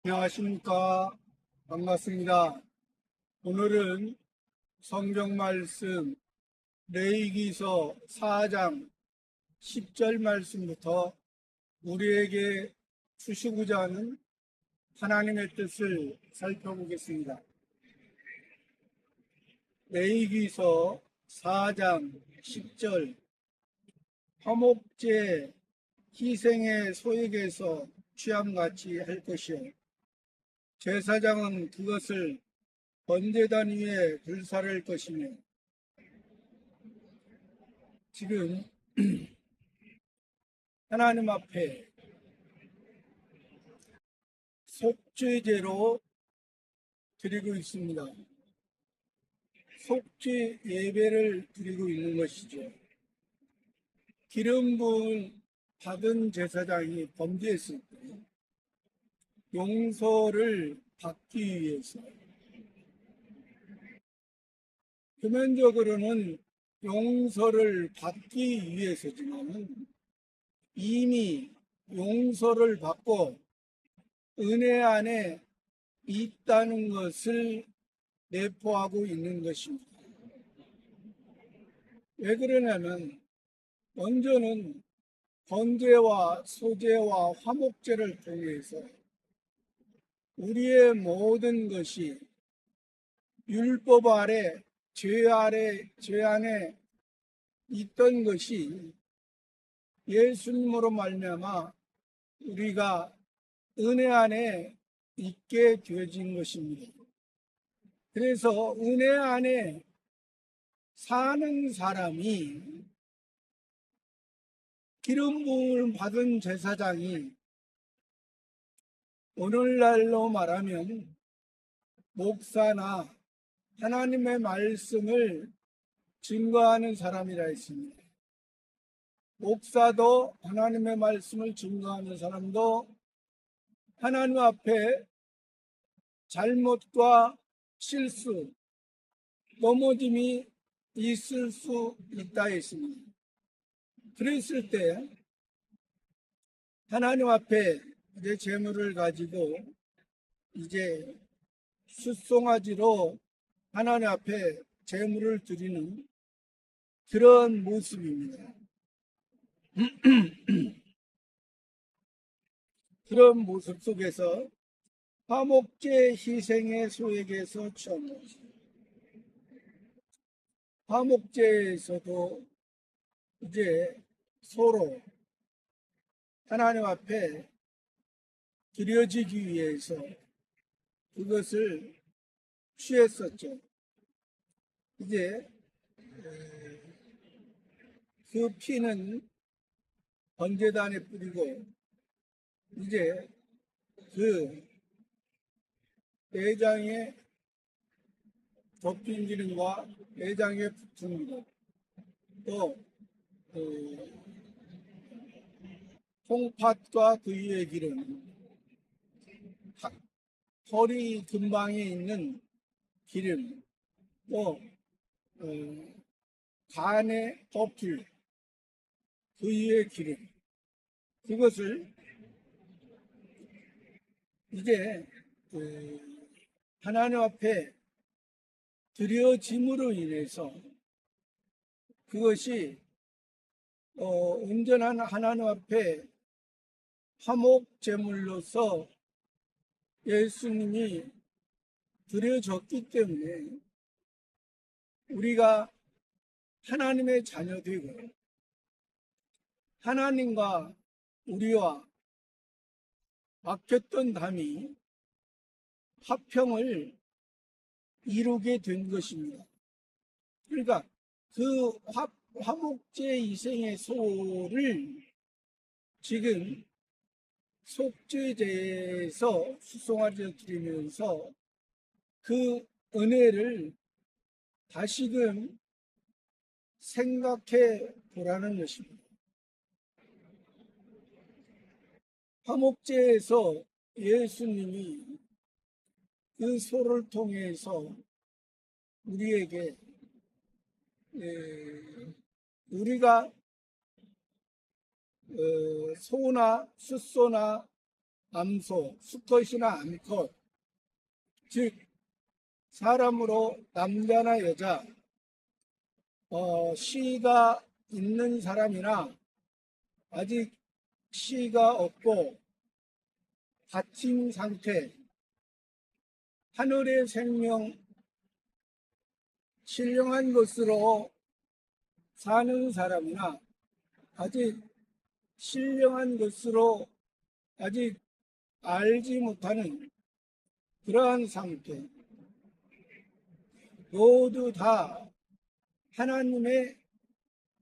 안녕하십니까. 반갑습니다. 오늘은 성경 말씀 레위기서 4장 10절 말씀부터 우리에게 주시고자 하는 하나님의 뜻을 살펴보겠습니다. 레위기서 4장 10절 화목제 희생의 소액에서 취함같이 할 것이요 제사장은 그것을 번제단 위에 불사를 것이며. 지금 하나님 앞에 속죄제로 드리고 있습니다. 속죄 예배를 드리고 있는 것이죠. 기름 부음 받은 제사장이 범죄했을 때 용서를 받기 위해서, 표면적으로는 용서를 받기 위해서지만 이미 용서를 받고 은혜 안에 있다는 것을 내포하고 있는 것입니다. 왜 그러냐면 먼저는 번제와 소제와 화목제를 통해서 우리의 모든 것이 율법 아래, 죄 안에 있던 것이 예수님으로 말미암아 우리가 은혜 안에 있게 되어진 것입니다. 그래서 은혜 안에 사는 사람이, 기름 부음을 받은 제사장이 오늘날로 말하면 목사나 하나님의 말씀을 증거하는 사람이라 했습니다. 목사도 하나님의 말씀을 증거하는 사람도 하나님 앞에 잘못과 실수, 넘어짐이 있을 수 있다 했습니다. 그랬을 때 하나님 앞에 이제 재물을 가지고 이제 숫송아지로 하나님 앞에 재물을 드리는 그런 모습입니다. 그런 모습 속에서 화목제 희생의 소액에서 취한 것입니다. 화목제에서도 이제 서로 하나님 앞에 드려지기 위해서 그것을 취했었죠. 이제 그 피는 번제단에 뿌리고 이제 그 내장에 덮인 기름과 내장에 붙은 기름, 또 콩팥과 그 위의 기름, 허리 근방에 있는 기름, 또 간에 덮을 그 위의 기름, 그것을 이제 하나님 앞에 드려짐으로 인해서 그것이 온전한 하나님 앞에 화목제물로서 예수님이 드려졌기 때문에 우리가 하나님의 자녀되고 하나님과 우리와 막혔던 담이 화평을 이루게 된 것입니다. 그러니까 그 화목제 희생의 소를 지금 속죄제에서 수송아지를 드리면서 그 은혜를 다시금 생각해 보라는 것입니다. 화목제에서 예수님이 그 소를 통해서 우리에게 우리가 소나 숫소나 암소, 수컷이나 암컷, 즉 사람으로 남자나 여자, 씨가 있는 사람이나 아직 씨가 없고 갇힌 상태, 하늘의 생명, 신령한 것으로 사는 사람이나 아직 신령한 것으로 아직 알지 못하는 그러한 상태, 모두 다 하나님의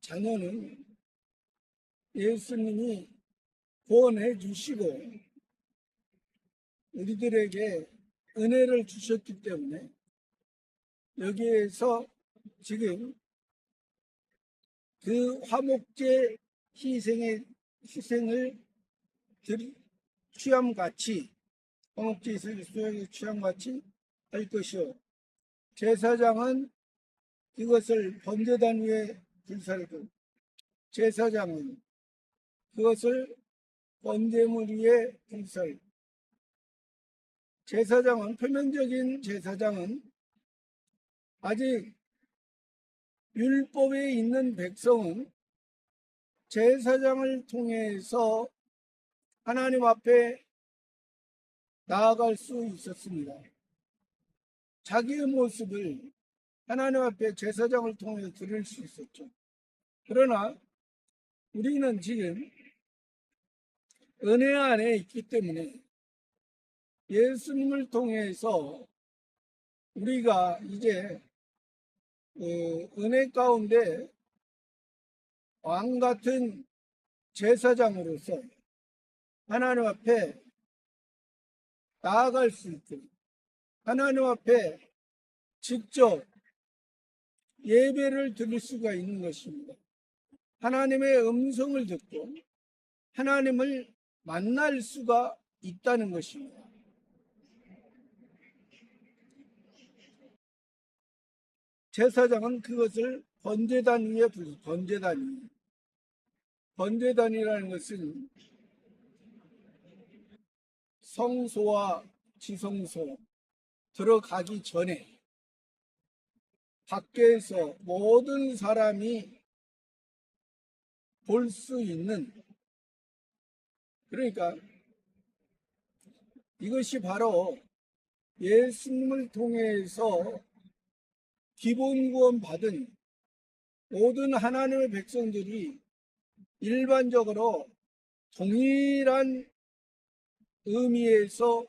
자녀는 예수님이 구원해 주시고 우리들에게 은혜를 주셨기 때문에 여기에서 지금 그 화목제 희생을 취함같이, 화목제 희생의 취함같이 할 것이요, 제사장은 이것을 번제단 위에 불살고, 제사장은 그것을 번제물 위에 불살고, 제사장은, 표면적인 제사장은 아직 율법에 있는 백성은 제사장을 통해서 하나님 앞에 나아갈 수 있었습니다. 자기의 모습을 하나님 앞에 제사장을 통해 드릴 수 있었죠. 그러나 우리는 지금 은혜 안에 있기 때문에 예수님을 통해서 우리가 이제 은혜 가운데 왕 같은 제사장으로서 하나님 앞에 나아갈 수 있고 하나님 앞에 직접 예배를 드릴 수가 있는 것입니다. 하나님의 음성을 듣고 하나님을 만날 수가 있다는 것입니다. 제사장은 그것을 번제단 위에 번제단이라는 것은 성소와 지성소 들어가기 전에 밖에서 모든 사람이 볼 수 있는, 그러니까 이것이 바로 예수님을 통해서 기본 구원 받은 모든 하나님의 백성들이 일반적으로 동일한 의미에서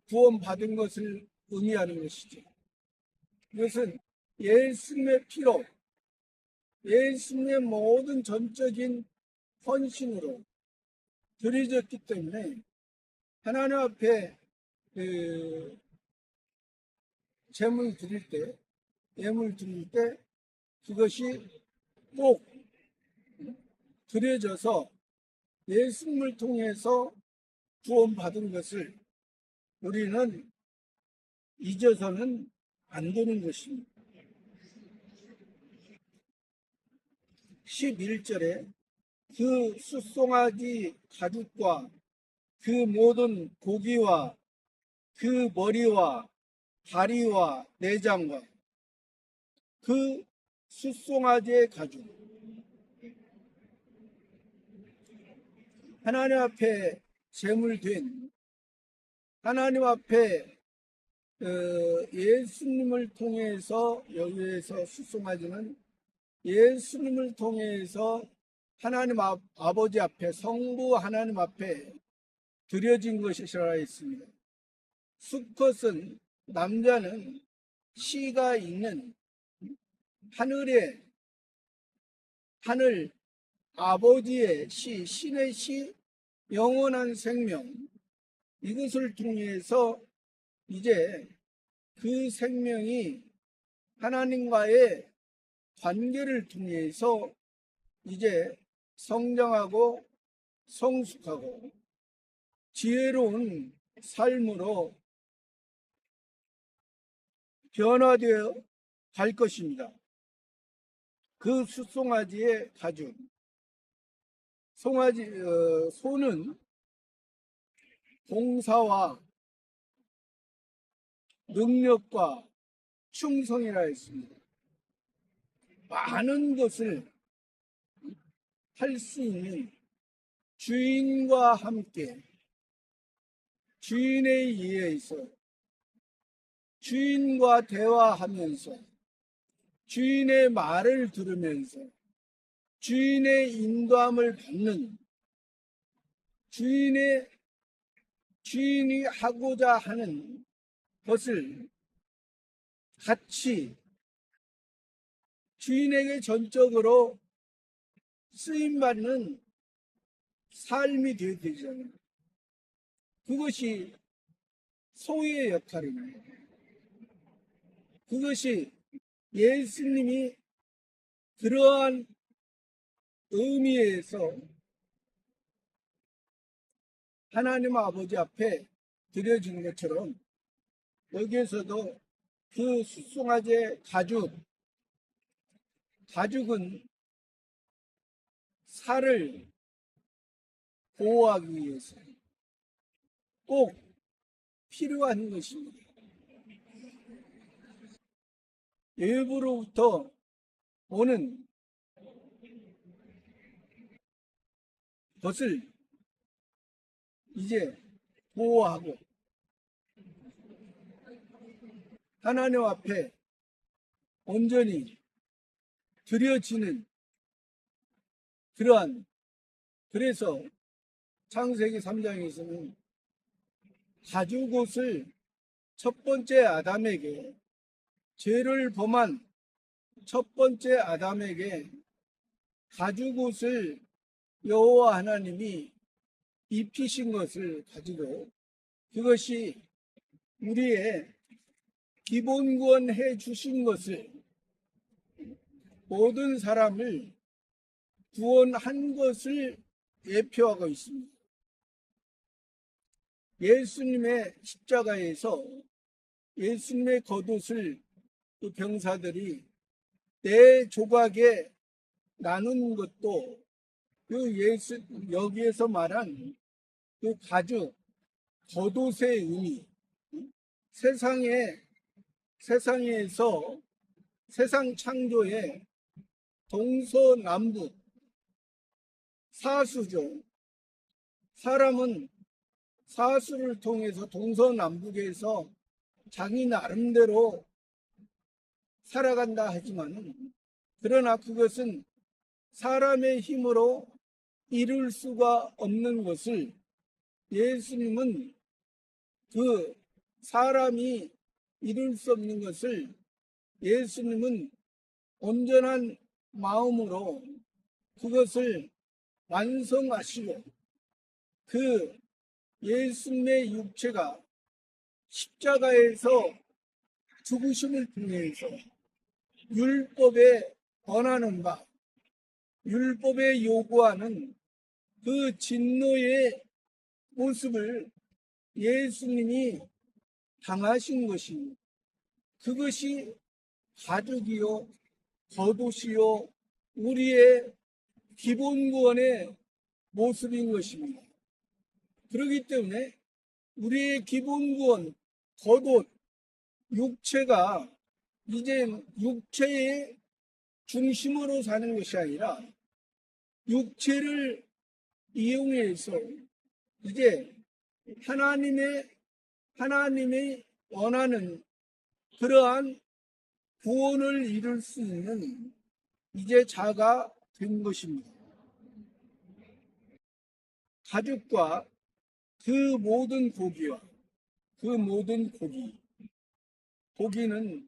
구원받은 것을 의미하는 것이죠. 이것은 예수님의 피로, 예수님의 모든 전적인 헌신으로 드려졌기 때문에 하나님 앞에 제물 드릴 때, 예물 드릴 때 그것이 꼭 드려져서 예수님을 통해서 구원받은 것을 우리는 잊어서는 안 되는 것입니다. 11절에 그 숫송아지 가죽과 그 모든 고기와 그 머리와 다리와 내장과 그 숫송아지의 가죽, 하나님 앞에 제물된, 하나님 앞에 예수님을 통해서, 여기에서 숫송아지는 예수님을 통해서 하나님 아버지 앞에, 성부 하나님 앞에 드려진 것이라 했습니다. 수컷은, 남자는 씨가 있는 하늘 아버지의 씨, 신의 씨, 영원한 생명, 이것을 통해서 이제 그 생명이 하나님과의 관계를 통해서 이제 성장하고 성숙하고 지혜로운 삶으로 변화되어 갈 것입니다. 그 숫송아지의 가죽, 소는 봉사와 능력과 충성이라 했습니다. 많은 것을 할 수 있는 주인과 함께 주인에 의해서 주인과 대화하면서 주인의 말을 들으면서 주인의 인도함을 받는 주인이 하고자 하는 것을 같이 주인에게 전적으로 쓰임받는 삶이 되어야 되잖아요. 그것이 소유의 역할입니다. 그것이 예수님이 그러한 의미에서 하나님 아버지 앞에 드려진 것처럼 여기에서도 그 숫송아지의 가죽은 살을 보호하기 위해서 꼭 필요한 것입니다. 외부로부터 오는 것을 이제 보호하고 하나님 앞에 온전히 드려지는 그래서 창세기 3장에서는 가죽옷을 첫 번째 아담에게 죄를 범한 첫 번째 아담에게 가죽옷을 여호와 하나님이 입히신 것을 가지고 그것이 우리의 기본 구원해 주신 것을 모든 사람을 구원한 것을 예표하고 있습니다. 예수님의 십자가에서 예수님의 겉옷을 그 병사들이 네 조각에 나눈 것도 여기에서 말한 그 가죽 겉옷의 의미, 세상에서 세상 창조의 동서남북 사수죠. 사람은 사수를 통해서 동서남북에서 자기 나름대로 살아간다 하지만 그러나 그것은 사람의 힘으로 이룰 수가 없는 것을 예수님은 그 사람이 이룰 수 없는 것을 예수님은 온전한 마음으로 그것을 완성하시고 그 예수님의 육체가 십자가에서 죽으심을 통해서 율법에 권하는 바 율법에 요구하는 그 진노의 모습을 예수님이 당하신 것입니다. 그것이 가죽이요 겉옷이요 우리의 기본 구원의 모습인 것입니다. 그렇기 때문에 우리의 기본 구원 겉옷 육체가 이제 육체의 중심으로 사는 것이 아니라 육체를 이용해서 이제 하나님의 원하는 그러한 구원을 이룰 수 있는 이제 자가 된 것입니다. 가죽과 그 모든 고기는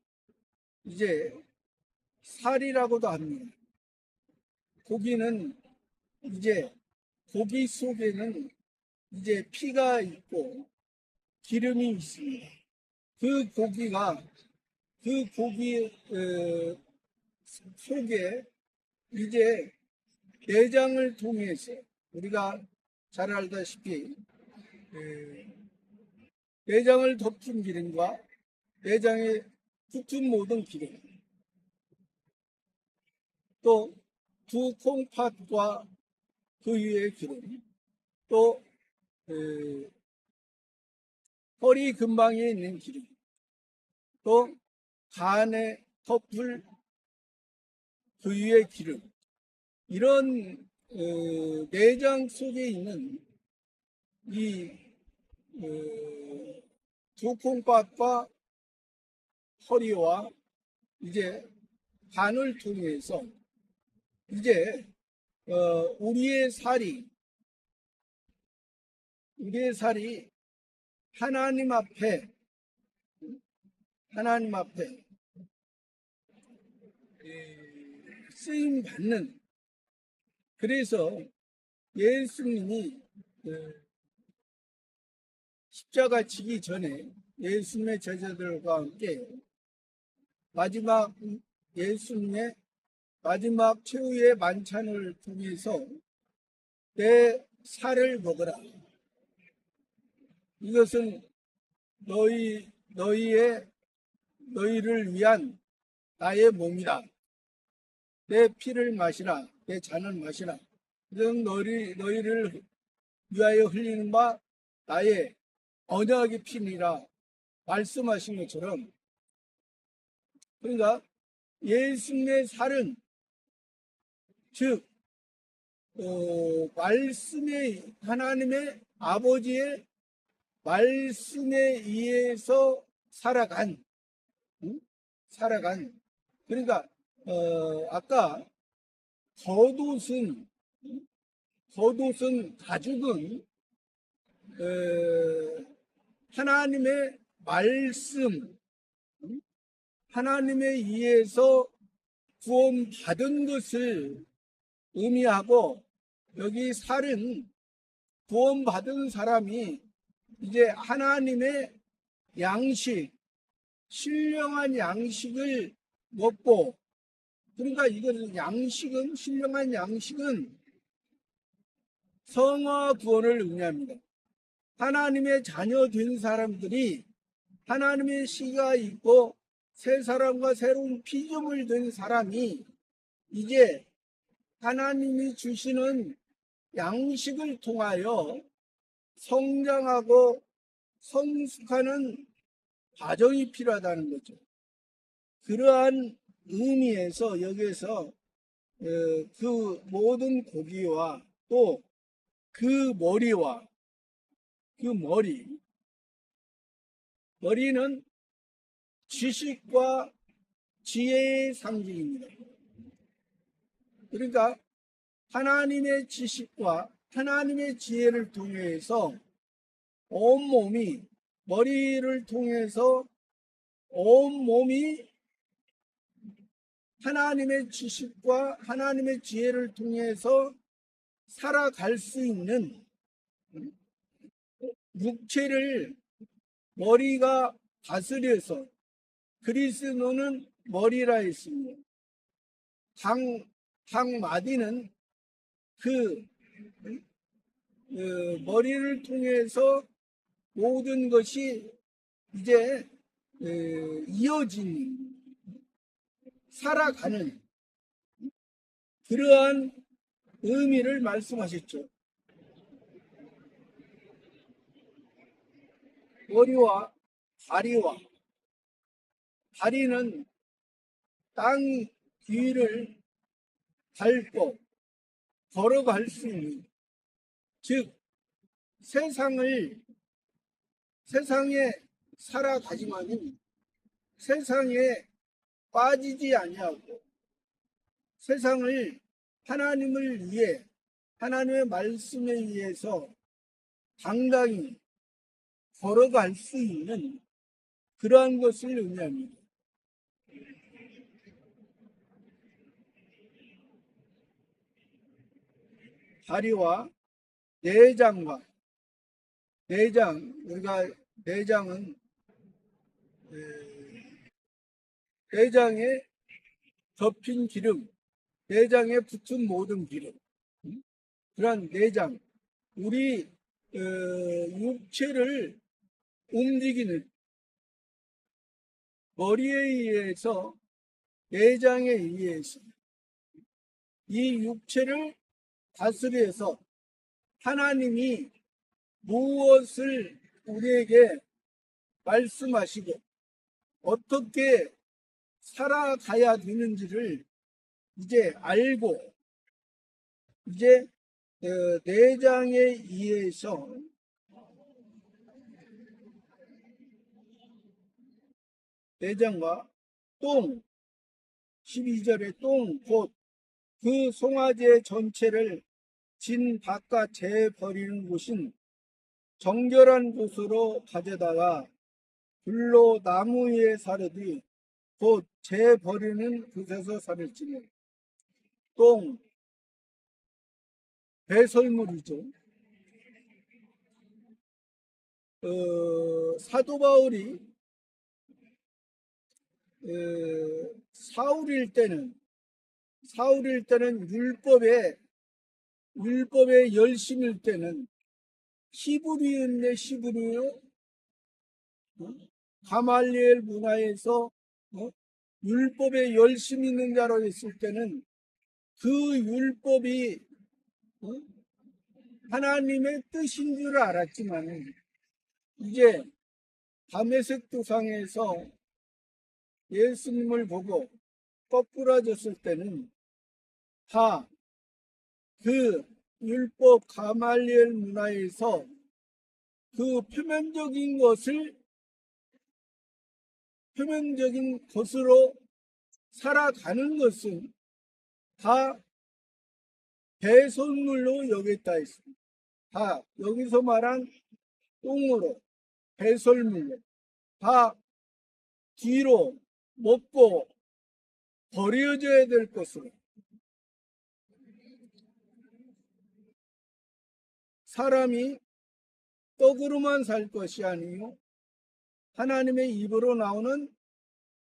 이제 살이라고도 합니다. 고기는 이제 고기 속에는 이제 피가 있고 기름이 있습니다. 그 고기 속에 이제 내장을 통해서 우리가 잘 알다시피 내장을 덮은 기름과 내장에 붙은 모든 기름 또 두 콩팥과 그 위에 기름 또 허리 근방에 있는 기름, 또 간에 덮을 그 위의 기름, 이런 내장 속에 있는 이 두 콩팥과 허리와 이제 간을 통해서 이제 우리의 살이 하나님 앞에 쓰임 받는, 그래서 예수님이 십자가 지기 전에 예수님의 제자들과 함께 예수님의 마지막 최후의 만찬을 통해서 내 살을 먹으라. 이것은 너희를 위한 나의 몸이다. 내 피를 마시라. 내 잔을 마시라. 이는 너희를 위하여 흘리는 바 나의 언약의 피니라 말씀하신 것처럼, 그러니까 예수님의 살은 즉 하나님의 아버지의 말씀에 의해서 살아간, 그러니까 아까 겉옷은 가죽은 하나님의 말씀, 하나님에 의해서 구원받은 것을 의미하고, 여기 살은 구원받은 사람이 이제 하나님의 양식, 신령한 양식을 먹고, 그러니까 이것은 신령한 양식은 성화 구원을 의미합니다. 하나님의 자녀 된 사람들이 하나님의 씨가 있고 새 사람과 새로운 피조물 된 사람이 이제 하나님이 주시는 양식을 통하여 성장하고 성숙하는 과정이 필요하다는 거죠. 그러한 의미에서 여기에서 그 모든 고기와 또 그 머리는 지식과 지혜의 상징입니다. 그러니까 하나님의 지식과 하나님의 지혜를 통해서 머리를 통해서 온 몸이 하나님의 지식과 하나님의 지혜를 통해서 살아갈 수 있는, 육체를 머리가 다스려서, 그리스도는 머리라 했습니다. 각 마디는 그 머리를 통해서 모든 것이 이제 이어진, 살아가는 그러한 의미를 말씀하셨죠. 머리와 다리는 땅 위를 밟고 걸어갈 수 있는, 즉 세상에 살아가지만은 세상에 빠지지 아니하고 세상을 하나님을 위해, 하나님의 말씀에 의해서 당당히 걸어갈 수 있는 그러한 것을 의미합니다. 다리와 내장과 우리가 내장은 내장에 덮인 기름, 내장에 붙은 모든 기름, 그러한 내장, 우리 육체를 움직이는 머리에 의해서, 내장에 의해서 이 육체를 다스려서 하나님이 무엇을 우리에게 말씀하시고 어떻게 살아가야 되는지를 이제 알고 이제 내장에 의해서 내장과 똥 12절에 똥 곧 그 송아지 전체를 진 바깥 재버리는 곳인 정결한 곳으로 가져다가 불로 나무 위에 사르되 곧 재버리는 곳에서 사를지니 똥 배설물이죠. 사도 바울이 사울일 때는 율법에 열심일 때는 히브리인의 히브리요 가말리엘 문화에서 율법에 열심 있는 자로 있을 때는 그 율법이 하나님의 뜻인 줄 알았지만 이제 다메섹 도상에서 예수님을 보고 거꾸라졌을 때는 다 그 율법 가말리엘 문화에서 그 표면적인 것으로 살아가는 것은 다 배설물로 여겼다 했습니다. 다 여기서 말한 똥으로 배설물로 다 뒤로 먹고 버려져야 될 것으로 사람이 떡으로만 살 것이 아니요 하나님의 입으로 나오는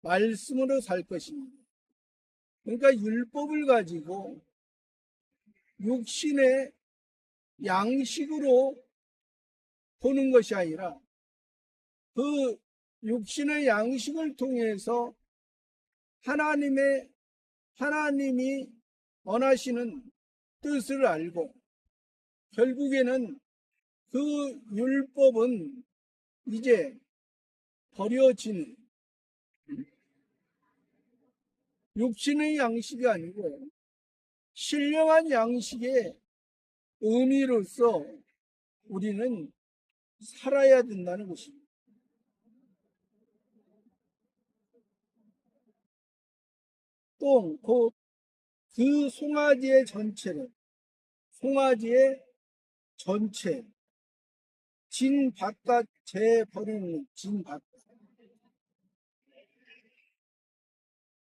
말씀으로 살 것입니다. 그러니까 율법을 가지고 육신의 양식으로 보는 것이 아니라 그 육신의 양식을 통해서 하나님이 원하시는 뜻을 알고 결국에는 그 율법은 이제 버려지는 육신의 양식이 아니고 신령한 양식의 의미로서 우리는 살아야 된다는 것입니다. 똥, 곧 그 송아지의 전체, 진 바깥 재버리는 진 바깥,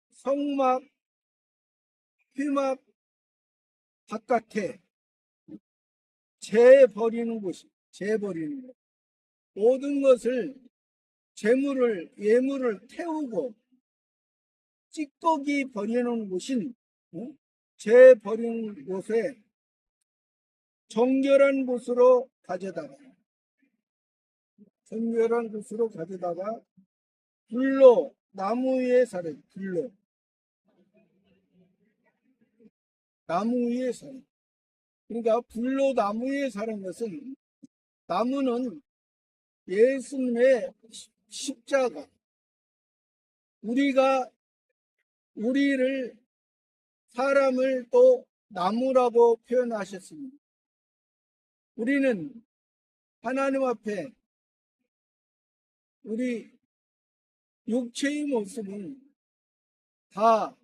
성막, 휘막 바깥에 재버리는 것. 모든 것을 예물을 태우고 찌꺼기 버리는 곳인 재버리는 곳에 정결한 곳으로 가져다가 불로 나무 위에 사는 불로 나무 위에 사는 그러니까 불로 나무 위에 사는 것은 나무는 예수님의 십자가 우리를 사람을 또 나무라고 표현하셨습니다. 우리는 하나님 앞에 우리 육체의 모습은 다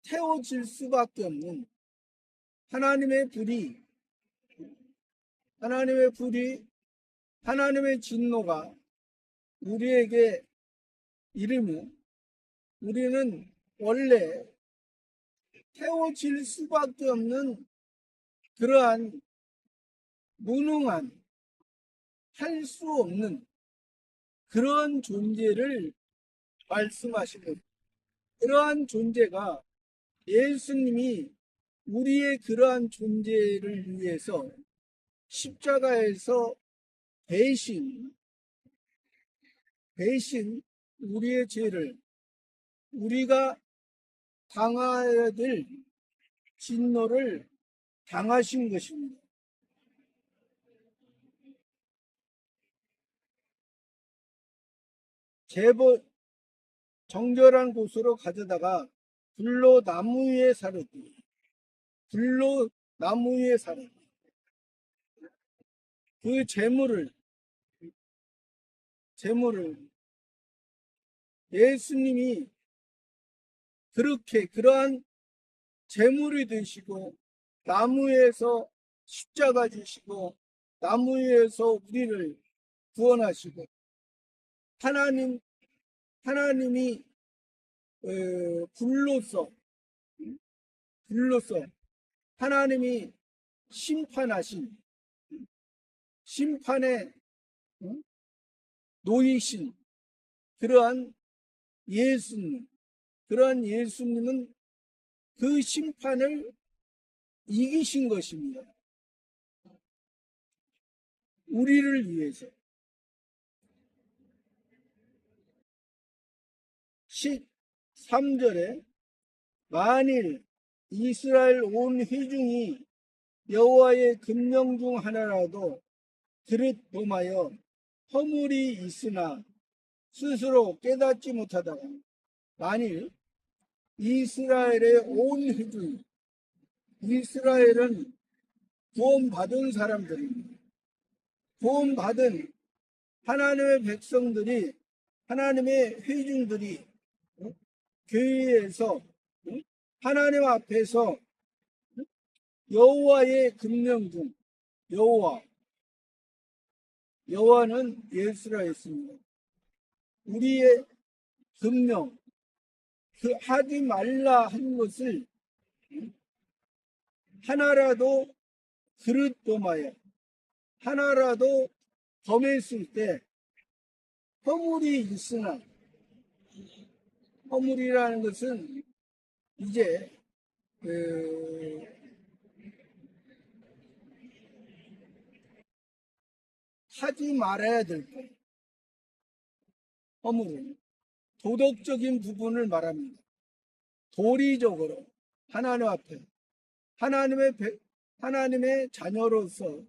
태워질 수밖에 없는 하나님의 진노가 우리에게 이르면 우리는 원래 태워질 수밖에 없는 그러한 무능한 할 수 없는 그러한 존재를 말씀하시는 그러한 존재가 예수님이 우리의 그러한 존재를 위해서 십자가에서 대신 우리의 죄를 우리가 당해야 될 진노를 당하신 것입니다. 정결한 곳으로 가져다가 불로 나무 위에 사르되, 불로 나무 위에 사르되, 그 제물을 예수님이 그러한 제물이 되시고, 나무 위에서 십자가 지시고, 나무 위에서 우리를 구원하시고, 하나님이 불로서 하나님이 심판하신, 심판에 놓이신 그러한 예수님은 그 심판을 이기신 것입니다. 우리를 위해서. 13절에 만일 이스라엘 온 회중이 여호와의 금령 중 하나라도 그릇 범하여 허물이 있으나 스스로 깨닫지 못하다가, 만일 이스라엘의 온 회중, 이스라엘은 구원받은 사람들입니다. 구원받은 하나님의 백성들이, 하나님의 회중들이 교회에서 하나님 앞에서 여호와의 금령 중, 여호와는 예수라 했습니다. 우리의 금령, 그 하지 말라 한 것을 하나라도 그릇 범하여, 하나라도 범했을 때 허물이 있으나, 허물이라는 것은 이제 하지 말아야 될 것, 허물은 도덕적인 부분을 말합니다. 도리적으로 하나님 앞에 하나님의 자녀로서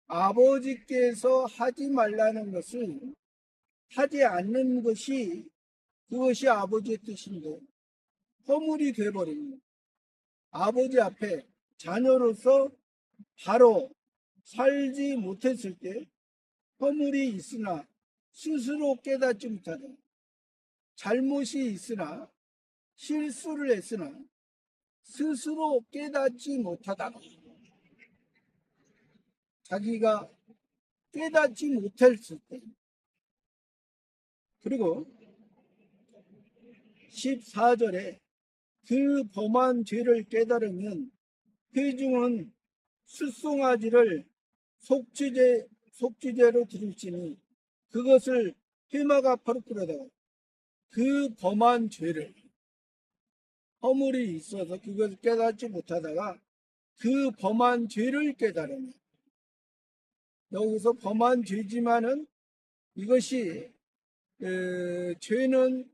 아버지께서 하지 말라는 것을 하지 않는 것이, 그것이 아버지의 뜻인데 허물이 되어버립니다. 아버지 앞에 자녀로서 바로 살지 못했을 때 허물이 있으나 스스로 깨닫지 못하다, 잘못이 있으나 실수를 했으나 스스로 깨닫지 못하다가, 자기가 깨닫지 못했을 때, 그리고 14절에 그 범한 죄를 깨달으면 회중은 숫송아지를 속죄제로 드릴지니 그것을 회막 앞으로 끌어다가, 그 범한 죄를, 허물이 있어서 그것을 깨닫지 못하다가 그 범한 죄를 깨달으면, 여기서 범한 죄지만은 이것이 죄는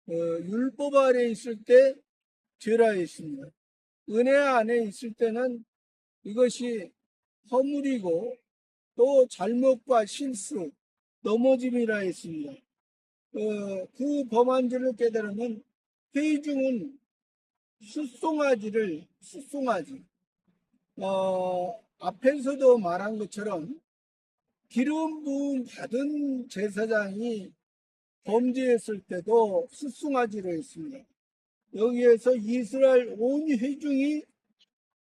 율법 아래 있을 때 죄라 했습니다. 은혜 안에 있을 때는 이것이 허물이고 또 잘못과 실수, 넘어짐이라 했습니다. 그 범한 죄를 깨달으면 회중은 숫송아지, 앞에서도 말한 것처럼 기름 부음 받은 제사장이 범죄했을 때도 숫송아지로 했습니다. 여기에서 이스라엘 온 회중이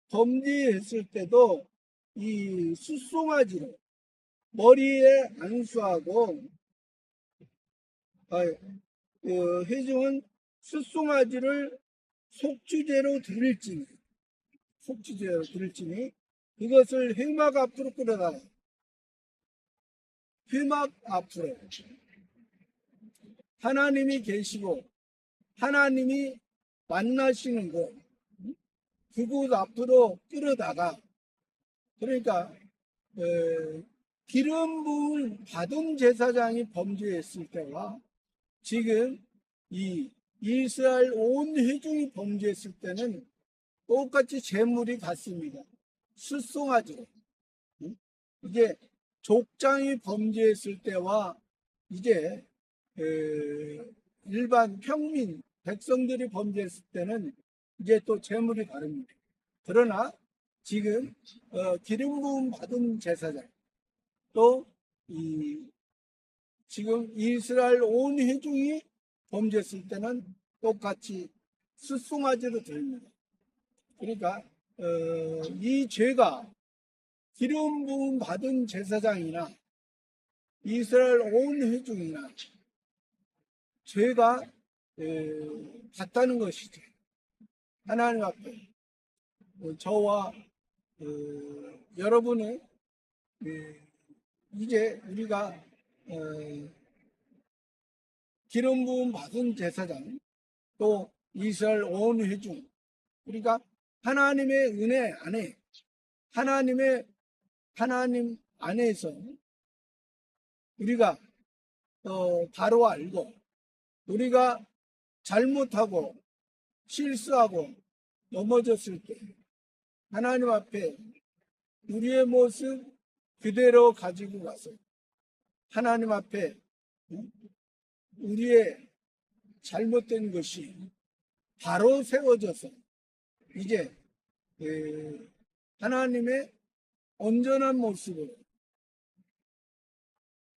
범죄했을 때도 이 숫송아지로 머리에 안수하고, 회중은 숫송아지를 속죄제로 드릴지니 그것을 회막 앞으로 끌어다가, 회막 앞으로 하나님이 계시고 하나님이 만나시는 그곳 앞으로 끌어다가, 그러니까 기름 부음을 받은 제사장이 범죄했을 때와 지금 이 이스라엘 온 회중이 범죄했을 때는 똑같이 제물이 같습니다. 숫송아지로. 이게 족장이 범죄했을 때와 이제 일반 평민 백성들이 범죄했을 때는 이제 또 재물이 다릅니다. 그러나 지금 기름 부음 받은 제사장 또 지금 이스라엘 온 회중이 범죄했을 때는 똑같이 숫송아지로 드립니다. 그러니까 이 죄가 기름 부음 받은 제사장이나 이스라엘 온 회중이나 죄가 같다는 것이죠. 하나님 앞에 저와 여러분의 이제 우리가 기름 부음 받은 제사장 또 이스라엘 온 회중 우리가 하나님의 은혜 안에 하나님 안에서 우리가 바로 알고 우리가 잘못하고 실수하고 넘어졌을 때 하나님 앞에 우리의 모습 그대로 가지고 가서 하나님 앞에 우리의 잘못된 것이 바로 세워져서 이제 하나님의 온전한 모습으로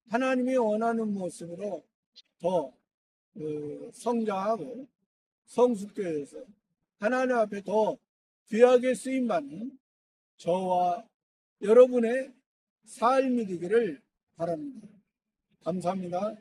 하나님이 원하는 모습으로 더 성장하고 성숙되어서 하나님 앞에 더 귀하게 쓰임받는 저와 여러분의 삶이 되기를 바랍니다. 감사합니다.